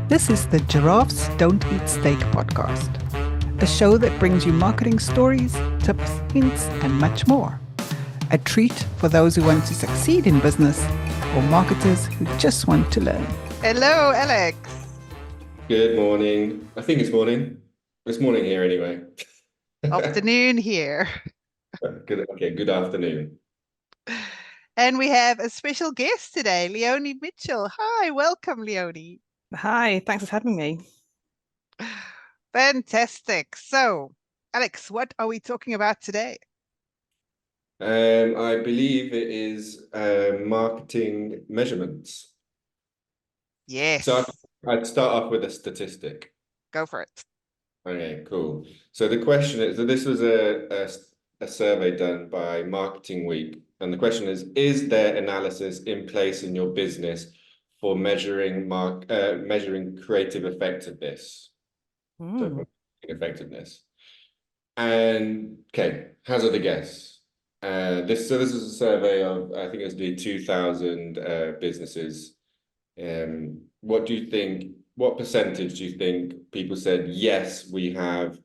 This is the Giraffes Don't Eat Steak podcast, a show that brings you marketing stories, tips, hints, and much more. A treat for those who want to succeed in business or marketers who just want to learn. Hello, Alex. Good morning. I think it's morning. It's morning here anyway. Afternoon here. Good afternoon. And we have a special guest today, Leonie Mitchell. Hi, welcome, Leonie. Hi, thanks for having me. Fantastic. So, Alex, what are we talking about today? I believe it is marketing measurements. Yes. So I'd start off with a statistic. Go for it. Okay, cool. So the question is, so this was a survey done by Marketing Week, and the question is there analysis in place in your business for measuring creative effectiveness? So effectiveness. And okay, hazard a guess. This is a survey of, I think it was the 2,000 businesses. What do you think? What percentage do you think people said yes? We have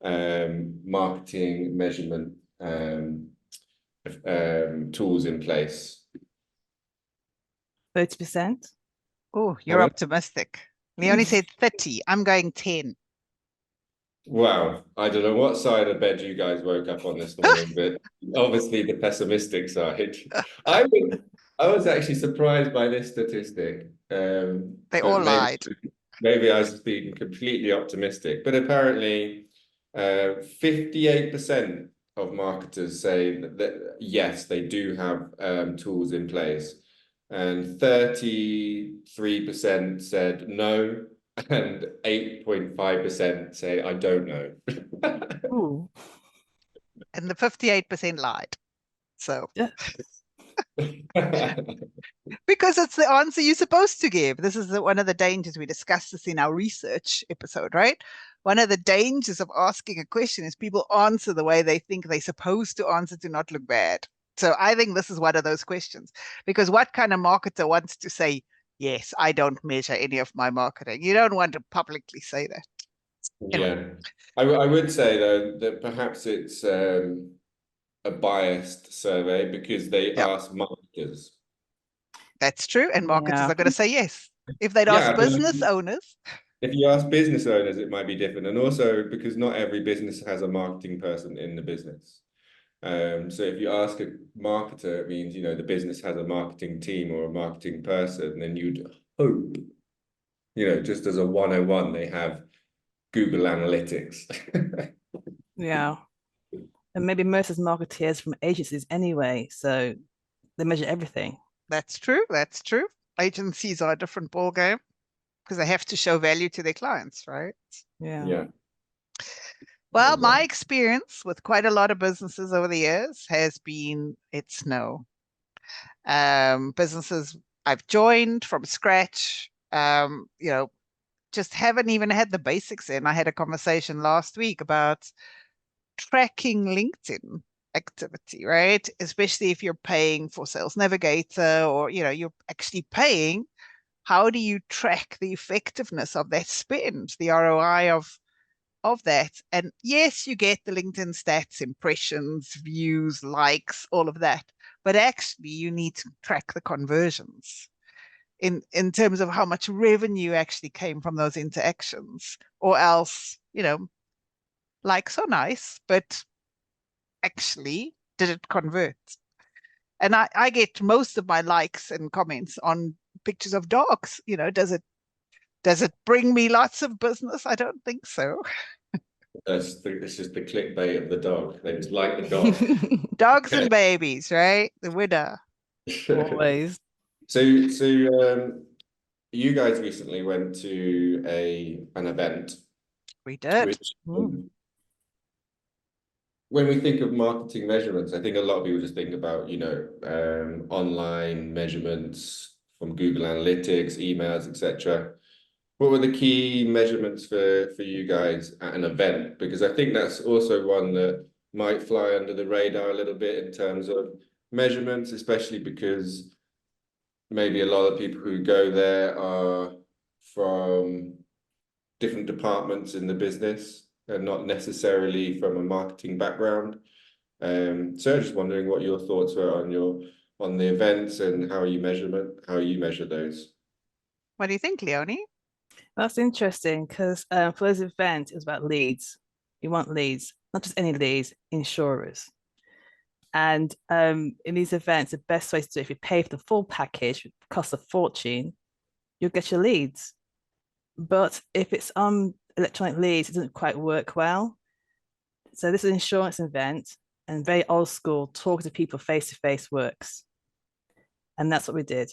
marketing measurement tools in place. 30%. Oh, you're optimistic. Leonie said 30. I'm going 10. Wow, I don't know what side of bed you guys woke up on this morning, but obviously the pessimistic side. I was actually surprised by this statistic. They all lied. Maybe I was being completely optimistic, but apparently 58% of marketers say that yes, they do have tools in place, and 33% said no, and 8.5% say I don't know. Ooh. And the 58% lied. So, Yeah. because it's the answer you're supposed to give. This is one of the dangers. We discussed this in our research episode, right? One of the dangers of asking a question is people answer the way they think they're supposed to answer to not look bad. So I think this is one of those questions, because what kind of marketer wants to say, yes, I don't measure any of my marketing? You don't want to publicly say that. Yeah, I would say though that perhaps it's a biased survey because they ask marketers. That's true. And marketers Yeah. are going to say yes. If they'd Yeah, ask business owners. if you ask business owners, it might be different. And also because not every business has a marketing person in the business. So if you ask a marketer, it means, the business has a marketing team or a marketing person, then you'd hope, just as a 101, they have Google Analytics. Yeah. And maybe most of marketeers from agencies anyway, so they measure everything. That's true. That's true. Agencies are a different ballgame because they have to show value to their clients, right? Yeah. Well, my experience with quite a lot of businesses over the years has been it's no. Businesses I've joined from scratch, just haven't even had the basics in. I had a conversation last week about tracking LinkedIn activity, right? Especially if you're paying for Sales Navigator or, you're actually paying. How do you track the effectiveness of that spend, the ROI of that? And yes, you get the LinkedIn stats, impressions, views, likes, all of that. But actually, you need to track the conversions in terms of how much revenue actually came from those interactions, or else, likes are nice, but actually, did it convert? And I get most of my likes and comments on pictures of dogs. Does it bring me lots of business? I don't think so. It's just the clickbait of the dog. They just like the dog. Dogs and babies, right? The winner. Always. So you guys recently went to an event. We did. Which, when we think of marketing measurements, I think a lot of people just think about, online measurements from Google Analytics, emails, etc. What were the key measurements for you guys at an event? Because I think that's also one that might fly under the radar a little bit in terms of measurements, especially because maybe a lot of people who go there are from different departments in the business and not necessarily from a marketing background. So I'm just wondering what your thoughts were on the events and how you measure those. What do you think, Leonie? That's interesting because for those events, it was about leads. You want leads, not just any leads, insurers. And in these events, the best way to do it, if you pay for the full package, it costs a fortune, you'll get your leads. But if it's on electronic leads, it doesn't quite work well. So this is an insurance event and very old school, talking to people face to face works. And that's what we did.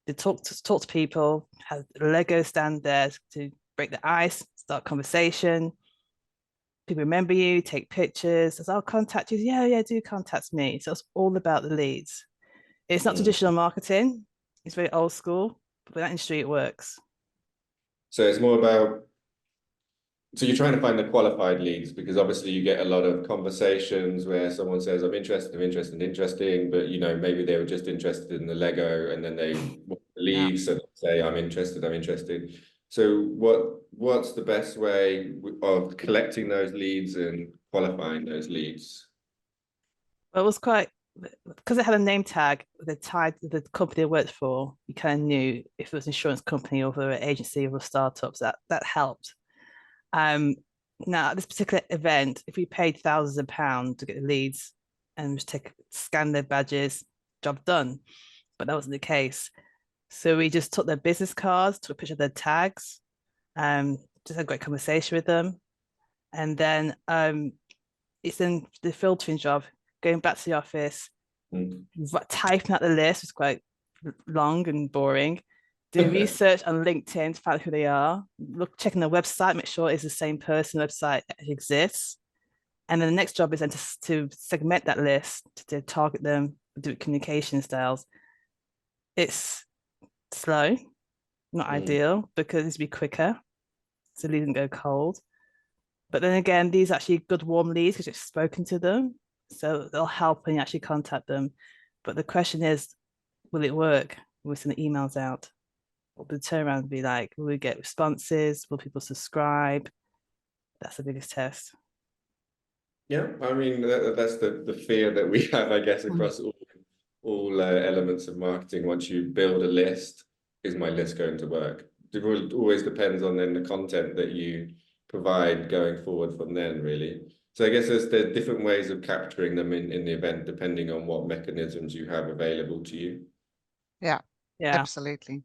They talk to people, had a Lego stand there to break the ice, start conversation. People remember you, take pictures. Says, I'll contact you. Yeah, do contact me. So it's all about the leads. It's not traditional marketing. It's very old school, but in that industry it works. So it's more about, so you're trying to find the qualified leads, because obviously you get a lot of conversations where someone says, I'm interesting, but maybe they were just interested in the Lego and then they leave, so they say, I'm interested. So what's the best way of collecting those leads and qualifying those leads? Well, it was quite, because it had a name tag that tied the company I worked for, you kind of knew if it was an insurance company or if it were an agency or startups, that helped. Now at this particular event, if we paid thousands of pounds to get the leads and just scan their badges, job done. But that wasn't the case. So we just took their business cards, took a picture of their tags, just had a great conversation with them. And then it's in the filtering job, going back to the office, typing out the list was quite long and boring. Doing research on LinkedIn to find out who they are, checking their website, make sure it's the same person website that exists. And then the next job is then to segment that list, to target them, do communication styles. It's slow, not ideal, because it needs to be quicker, so leads don't go cold. But then again, these are actually good warm leads because you've spoken to them, so they'll help when you actually contact them. But the question is, will it work? Will we send the emails out? What will the turnaround be like? Will we get responses? Will people subscribe? That's the biggest test. Yeah, I mean, that's the fear that we have, I guess, across all elements of marketing. Once you build a list, is my list going to work? It always depends on then the content that you provide going forward from then, really. So I guess there's different ways of capturing them in the event, depending on what mechanisms you have available to you. Yeah, absolutely.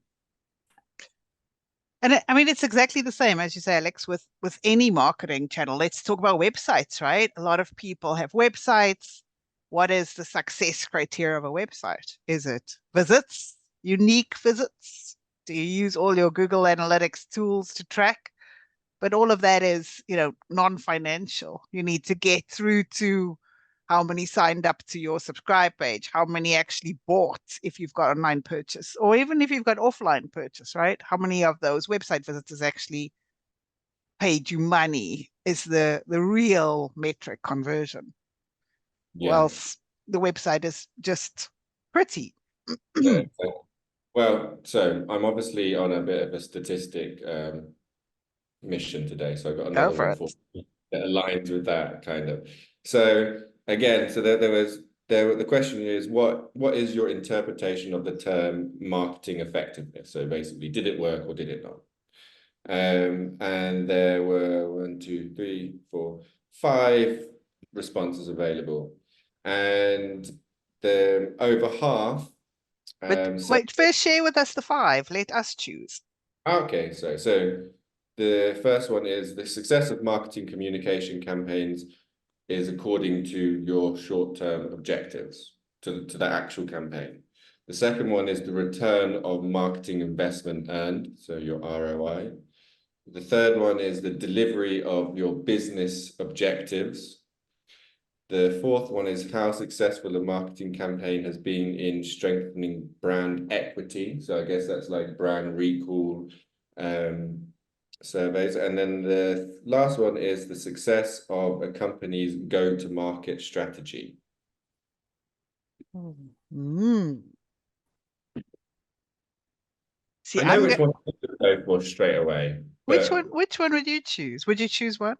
And I mean, it's exactly the same, as you say, Alex, with any marketing channel. Let's talk about websites, right? A lot of people have websites. What is the success criteria of a website? Is it visits, unique visits? Do you use all your Google Analytics tools to track? But all of that is, non-financial. You need to get through to how many signed up to your subscribe page, how many actually bought if you've got online purchase, or even if you've got offline purchase, right? How many of those website visitors actually paid you money is the real metric conversion. Whilst the website is just pretty. Well, so I'm obviously on a bit of a statistic mission today, so I've got another one for that aligns with that kind of. So again, so the question is, what is your interpretation of the term marketing effectiveness? So basically, did it work or did it not? And there were 1, 2, 3, 4, 5 responses available, and the over half. Wait, first share with us the 5. Let us choose. Okay, so the first one is the success of marketing communication campaigns is according to your short-term objectives to the actual campaign. The second one is the return of marketing investment earned, so your ROI. The third one is the delivery of your business objectives. The fourth one is how successful a marketing campaign has been in strengthening brand equity. So I guess that's like brand recall surveys. And then the last one is the success of a company's go-to-market strategy. See, I know which one to go for straight away. which But one would you choose? Would you choose one?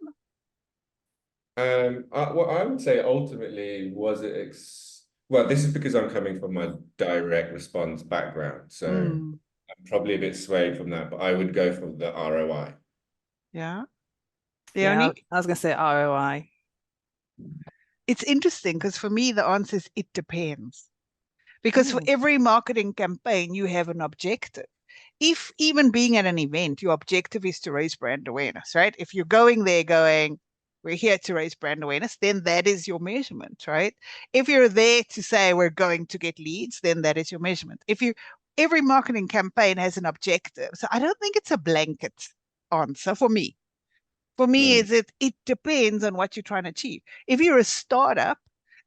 what I would say ultimately was well, this is because I'm coming from my direct response background, so Mm, I'm probably a bit swayed from that, but I would go for the ROI. yeah. Yeah, Leonie? I was going to say ROI. It's interesting because for me, the answer is it depends. Because for Ooh. every marketing campaign, you have an objective. If even being at an event, your objective is to raise brand awareness, right? If you're going there going, we're here to raise brand awareness, then that is your measurement, right? If you're there to say we're going to get leads, then that is your measurement. Every marketing campaign has an objective. So I don't think it's a blanket answer for me. For me, Mm. is it depends on what you're trying to achieve. If you're a startup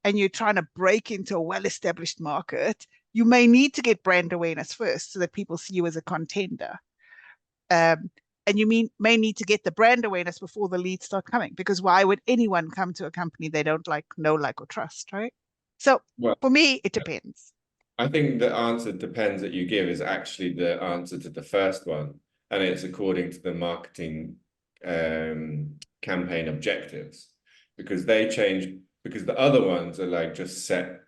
and you're trying to break into a well-established market, you may need to get brand awareness first so that people see you as a contender. And you may need to get the brand awareness before the leads start coming. Because why would anyone come to a company they don't like, know, like, or trust, right? So Well, for me, it depends. I think the answer depends that you give is actually the answer to the first one, and it's according to the marketing campaign objectives, because they change, because the other ones are like just set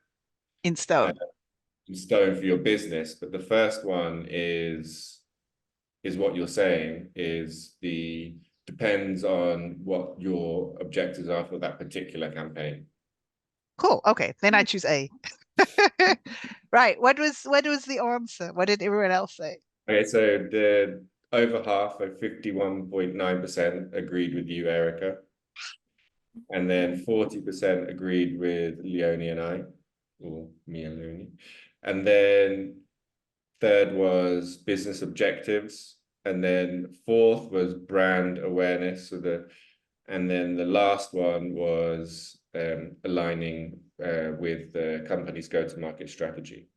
In stone. in stone for your business, but the first one is what you're saying is the depends on what your objectives are for that particular campaign. Cool. Okay. Then I choose A. Right. What was the answer? What did everyone else say? Okay, so the over half of 51.9% agreed with you, Erica. And then 40% agreed with Leonie and I, or me and Leonie. And then third was business objectives. And then fourth was brand awareness. And then the last one was aligning with the company's go-to-market strategy.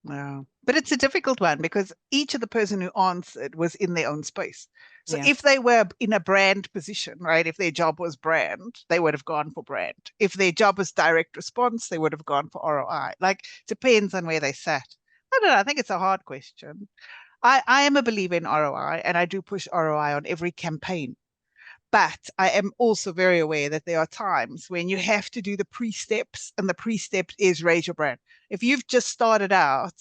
No. But it's a difficult one because each of the person who answered was in their own space. So Yeah. if they were in a brand position, right, if their job was brand, they would have gone for brand. If their job was direct response, they would have gone for ROI. Like, depends on where they sat. I don't know. I think it's a hard question. I am a believer in ROI and I do push ROI on every campaign. But I am also very aware that there are times when you have to do the pre-steps, and the pre-step is raise your brand. If you've just started out,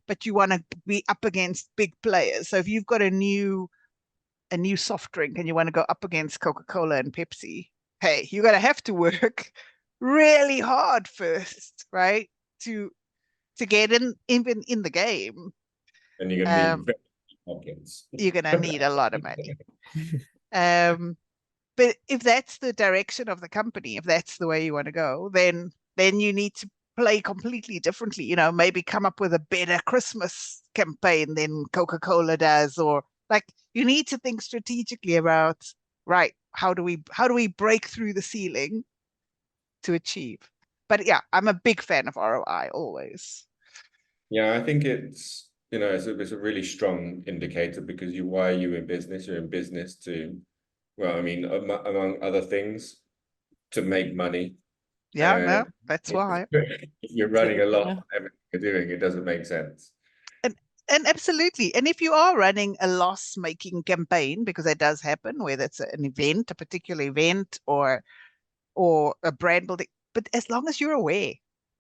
but you want to be up against big players, so if you've got a new soft drink and you want to go up against Coca-Cola and Pepsi, hey, you're gonna have to work really hard first, right? To get in even in the game. And you're going to Um, need very pockets. you're gonna need a lot of money. But if that's the direction of the company, if that's the way you want to go, then you need to play completely differently. Maybe come up with a better Christmas campaign than Coca-Cola does, or like you need to think strategically about, right, how do we break through the ceiling to achieve? But yeah, I'm a big fan of ROI always. Yeah, I think it's a really strong indicator because why are you in business? You're in business to, well, I mean, among other things, to make money. Yeah, no, that's why. If you're running a lot Yeah. on everything you're doing, it doesn't make sense. And and absolutely. And if you are running a loss-making campaign, because that does happen, whether it's an event, a particular event, or a brand building, but as long as you're aware,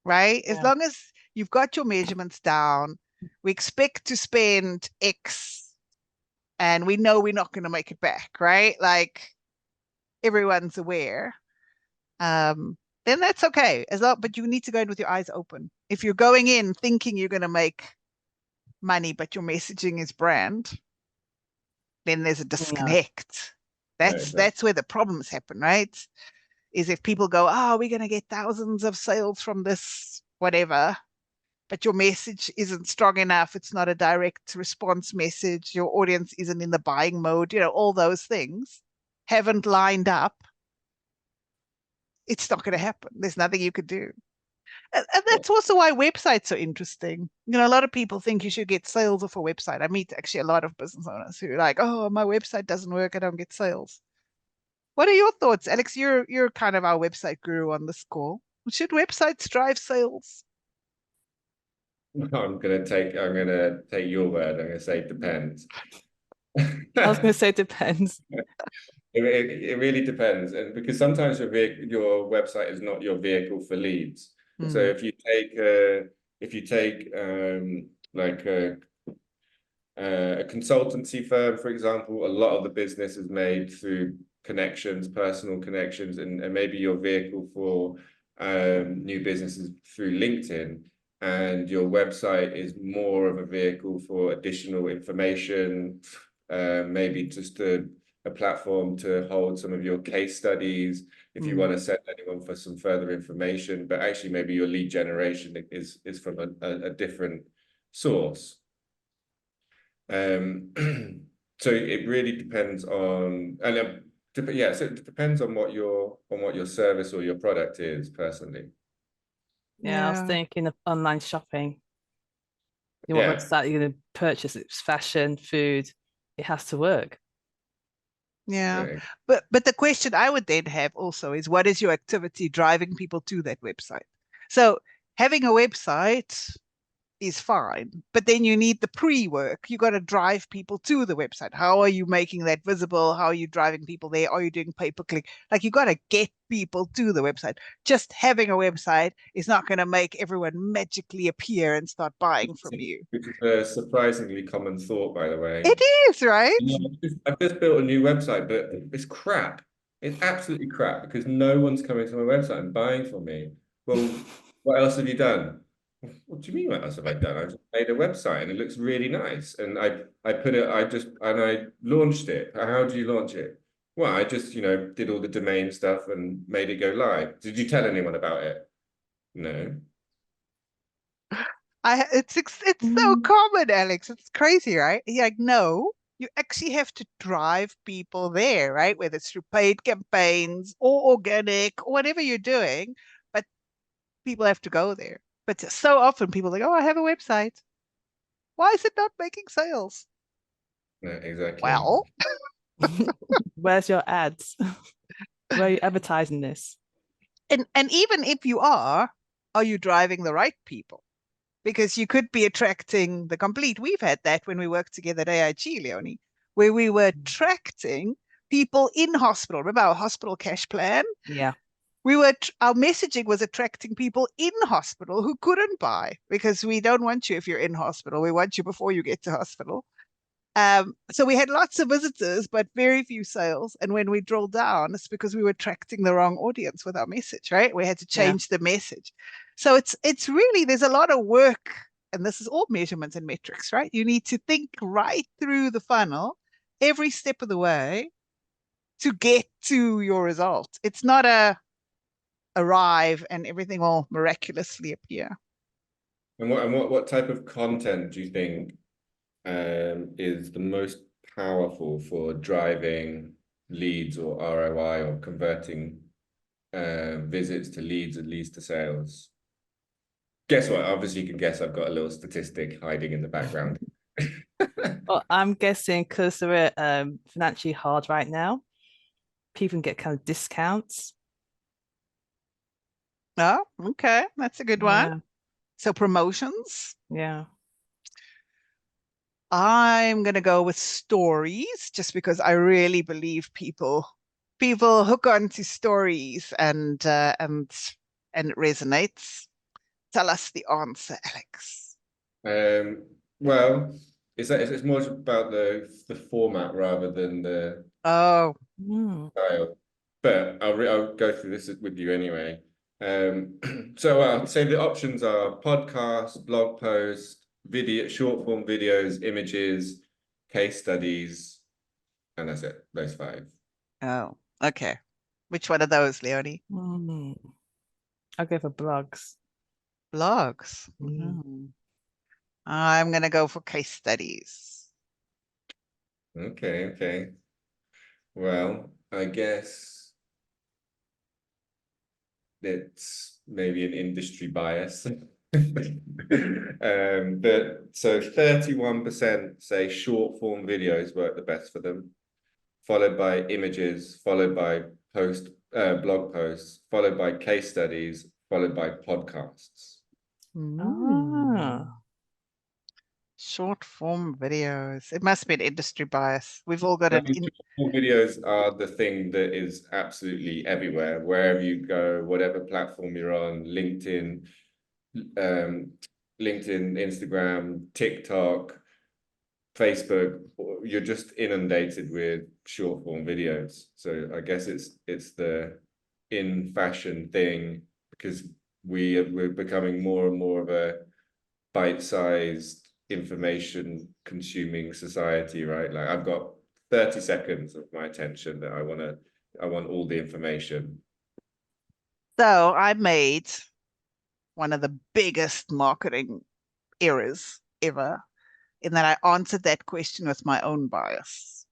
right? As Yeah. long as you've got your measurements down, we expect to spend X and we know we're not going to make it back, right? Like everyone's aware. Then that's okay. But you need to go in with your eyes open. If you're going in thinking you're going to make money, but your messaging is brand, then there's a Yeah. disconnect. Yeah, That's exactly. that's where the problems happen, right? Is if people go, oh, we're going to get thousands of sales from this, whatever, but your message isn't strong enough. It's not a direct response message. Your audience isn't in the buying mode. All those things haven't lined up. It's not going to happen. There's nothing you could do. And that's also why websites are interesting. A lot of people think you should get sales off a website. I meet actually a lot of business owners who are like, oh, my website doesn't work. I don't get sales. What are your thoughts, Alex? You're kind of our website guru on this call. Should websites drive sales? I'm gonna take your word. I'm gonna say depends. I was going to say depends. It really depends, and because sometimes your website is not your vehicle for leads. So Mm. if you take like a consultancy firm, for example, a lot of the business is made through connections, personal connections, and maybe your vehicle for new businesses through LinkedIn, and your website is more of a vehicle for additional information, maybe just a platform to hold some of your case studies if you want to send anyone for some further information, but actually maybe your lead generation is from a different source. So it really depends on, and yeah, so it depends on what your service or your product is personally. Yeah, I was Yeah. thinking of online shopping. What Yeah. website you're going to purchase? It's fashion, food. It has to work. Yeah. Yeah. But the question I would then have also is, what is your activity driving people to that website? So having a website is fine, but then you need the pre-work. You got to drive people to the website. How are you making that visible? How are you driving people there? Are you doing pay-per-click? Like, you got to get people to the website. Just having a website is not going to make everyone magically appear and start buying from you. Which is a surprisingly common thought, by the way. It is, right? Yeah, I've just built a new website, but it's crap. It's absolutely crap because no one's coming to my website and buying from me. Well, what else have you done? What do you mean, what else have I done? I just made a website and it looks really nice. And I launched it. How do you launch it? Well, I just, did all the domain stuff and made it go live. Did you tell anyone about it? No. It's so common, Alex. It's crazy, right? You're like, no, you actually have to drive people there, right? Whether it's through paid campaigns or organic or whatever you're doing, but people have to go there. But so often people are like, oh, I have a website. Why is it not making sales? No, exactly. Well, Where's your ads? Where are you advertising this? and even if you are you driving the right people? Because you could be attracting the complete. We've had that when we worked together at AIG, Leonie, where we were attracting people in hospital. Remember our hospital cash plan? Yeah. Our messaging was attracting people in hospital who couldn't buy, because we don't want you if you're in hospital. We want you before you get to hospital. So we had lots of visitors, but very few sales. And when we drilled down, it's because we were attracting the wrong audience with our message, right? We had to change the message. So it's really, there's a lot of work, and this is all measurements and metrics, right? You need to think right through the funnel, every step of the way, to get to your result. It's not arrive and everything will miraculously appear. And what type of content do you think is the most powerful for driving leads or ROI or converting visits to leads and leads to sales? Guess what? Obviously, you can guess I've got a little statistic hiding in the background. Well, I'm guessing because they're financially hard right now, people can get kind of discounts. Oh, okay. That's a good one. So promotions. Yeah. I'm going to go with stories, just because I really believe people hook onto stories, and it resonates. Tell us the answer, Alex. Well, it's more about the format rather than the Oh, style. But I'll go through this with you anyway. So I'd say the options are podcast, blog post, video, short form videos, images, case studies, and that's it. Those 5. oh, okay. Which one of those, Leonie? I'll go for blogs. Blogs. I'm going to go for case studies. Okay. Well, I guess it's maybe an industry bias. But so 31% say short form videos work the best for them, followed by images, followed by blog posts, followed by case studies, followed by podcasts. Ah. Short form videos. It must be an industry bias. We've all got I it mean, in. short-form videos are the thing that is absolutely everywhere, wherever you go, whatever platform you're on, LinkedIn, um, Instagram, TikTok, Facebook, you're just inundated with short form videos. So I guess it's the in fashion thing because we're becoming more and more of a bite-sized information consuming society, right? Like I've got 30 seconds of my attention that I want all the information. So I made one of the biggest marketing errors ever in that I answered that question with my own bias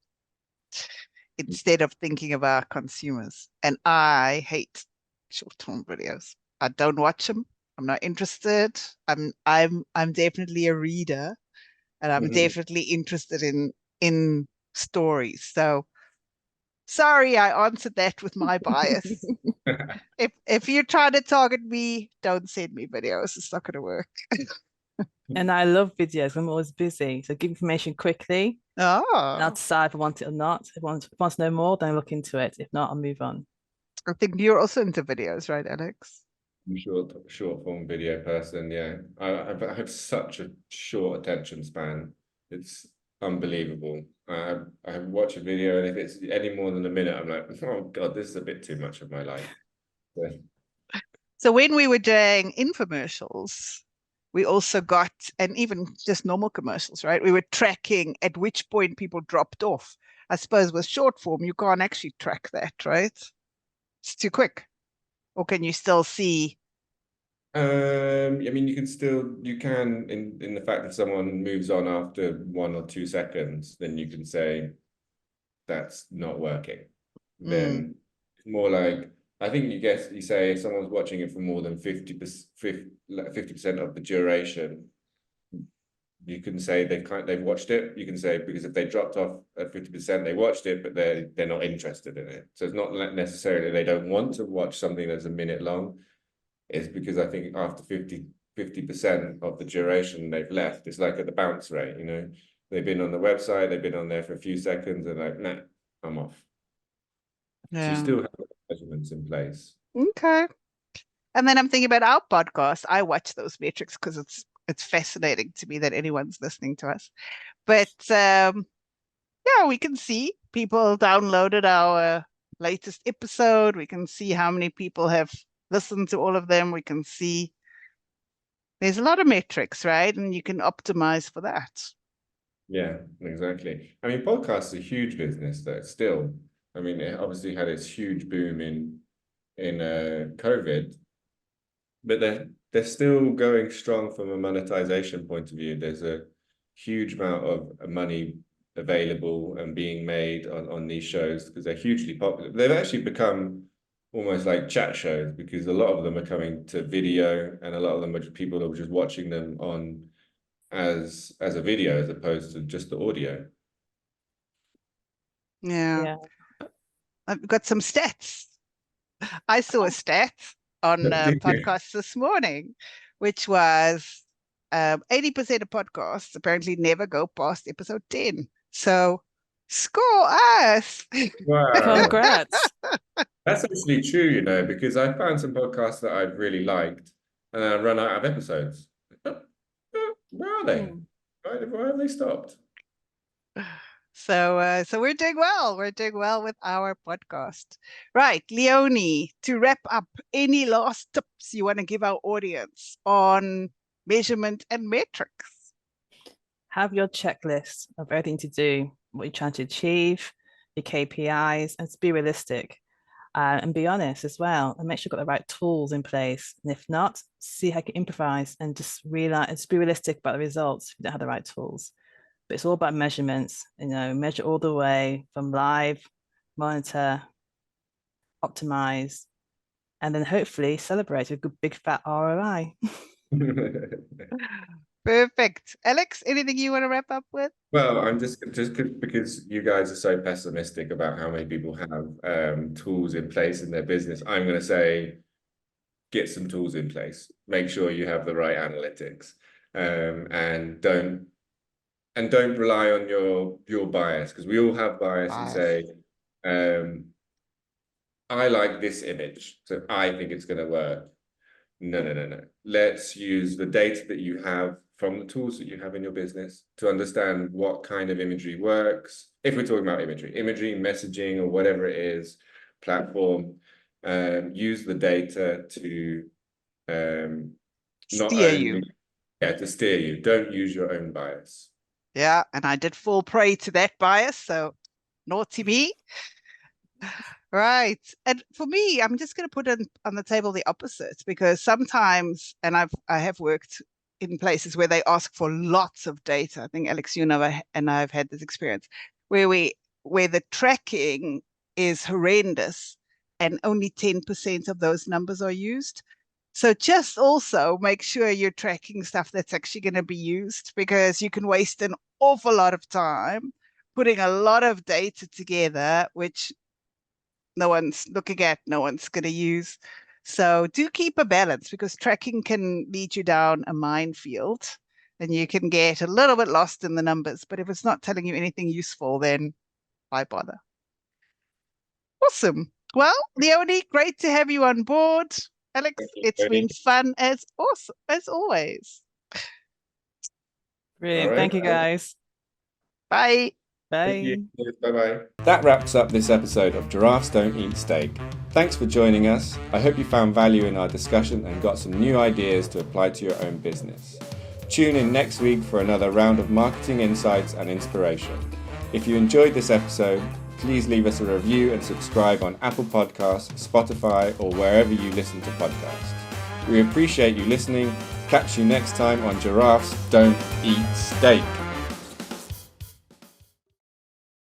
instead of thinking of our consumers. And I hate short-form videos. I don't watch them. I'm not interested. I'm definitely a reader, and I'm definitely interested in stories. So sorry, I answered that with my bias. If you're trying to target me, don't send me videos. It's not going to work. And I love videos. I'm always busy. So give information quickly. And I'll Oh, decide if I want it or not. If I want to know more, then I look into it. If not, I'll move on. I think you're also into videos, right, Alex? I'm short form video person. Yeah, I have such a short attention span. It's unbelievable. I watch a video and if it's any more than a minute, I'm like, oh God, this is a bit too much of my life. Yeah. So when we were doing infomercials, we also got, and even just normal commercials, right? We were tracking at which point people dropped off. I suppose with short form, you can't actually track that, right? It's too quick. Or can you still see? I mean, you can in the fact that someone moves on after 1 or 2 seconds, then you can say that's not working. Then it's more like I think you say if someone's watching it for more than 50% of the duration, you can say they've watched it. You can say because if they dropped off at 50%, they watched it, but they're not interested in it. So it's not necessarily they don't want to watch something that's a minute long. It's because I think after 50% of the duration they've left, it's like at the bounce rate, you know. They've been on the website, they've been on there for a few seconds, and like, nah, I'm off. So you Yeah. still have measurements in place. Okay. And then I'm thinking about our podcast. I watch those metrics because it's fascinating to me that anyone's listening to us. But yeah, we can see people downloaded our latest episode. We can see how many people have listened to all of them. We can see there's a lot of metrics, right? And you can optimize for that. Yeah, exactly. I mean, podcasts are a huge business though, still. I mean, it obviously had its huge boom in COVID, but they're still going strong from a monetization point of view. There's a huge amount of money available and being made on these shows because they're hugely popular. They've actually become almost like chat shows because a lot of them are coming to video and a lot of them are just people who are just watching them on as a video as opposed to just the audio. Yeah. Yeah. I've got some stats. I saw a stat on a podcast this morning, which was 80% of podcasts apparently never go past episode 10. So score us. Wow. Congrats. That's actually true, you know, because I found some podcasts that I've really liked and I run out of episodes. Where are they? Why have they stopped? So we're doing well. We're doing well with our podcast. Right, Leonie, to wrap up, any last tips you want to give our audience on measurement and metrics? Have your checklist of everything to do, what you're trying to achieve, your KPIs, and to be realistic. And be honest as well, and make sure you've got the right tools in place. And if not, see how you can improvise and just realize and just be realistic about the results if you don't have the right tools. But it's all about measurements, measure all the way from live, monitor, optimize, and then hopefully celebrate a good big fat ROI. Perfect. Alex, anything you want to wrap up with? Well, I'm just because you guys are so pessimistic about how many people have tools in place in their business, I'm going to say get some tools in place. Make sure you have the right analytics, and don't and don't rely on your bias, because we all have bias and say, I like this image, so I think it's going to work. No. Let's use the data that you have from the tools that you have in your business to understand what kind of imagery works. If we're talking about imagery, messaging, or whatever it is, platform, use the data to not Steer only you. to steer you. Don't use your own bias. Yeah, and I did fall prey to that bias, so naughty me. Right. And for me, I'm just going to put on the table the opposite, because sometimes, and I have worked in places where they ask for lots of data. I think Alex, you know, and I've had this experience where the tracking is horrendous and only 10% of those numbers are used. So just also make sure you're tracking stuff that's actually going to be used, because you can waste an awful lot of time putting a lot of data together, which no one's looking at, no one's going to use. So do keep a balance, because tracking can lead you down a minefield and you can get a little bit lost in the numbers. But if it's not telling you anything useful, then why bother? Awesome. Well, Leonie, great to have you on board. Alex, it's been fun as always. Brilliant. All right. Thank you, guys. Bye. Bye. Bye-bye. That wraps up this episode of Giraffes Don't Eat Steak. Thanks for joining us. I hope you found value in our discussion and got some new ideas to apply to your own business. Tune in next week for another round of marketing insights and inspiration. If you enjoyed this episode, please leave us a review and subscribe on Apple Podcasts, Spotify, or wherever you listen to podcasts. We appreciate you listening. Catch you next time on Giraffes Don't Eat Steak.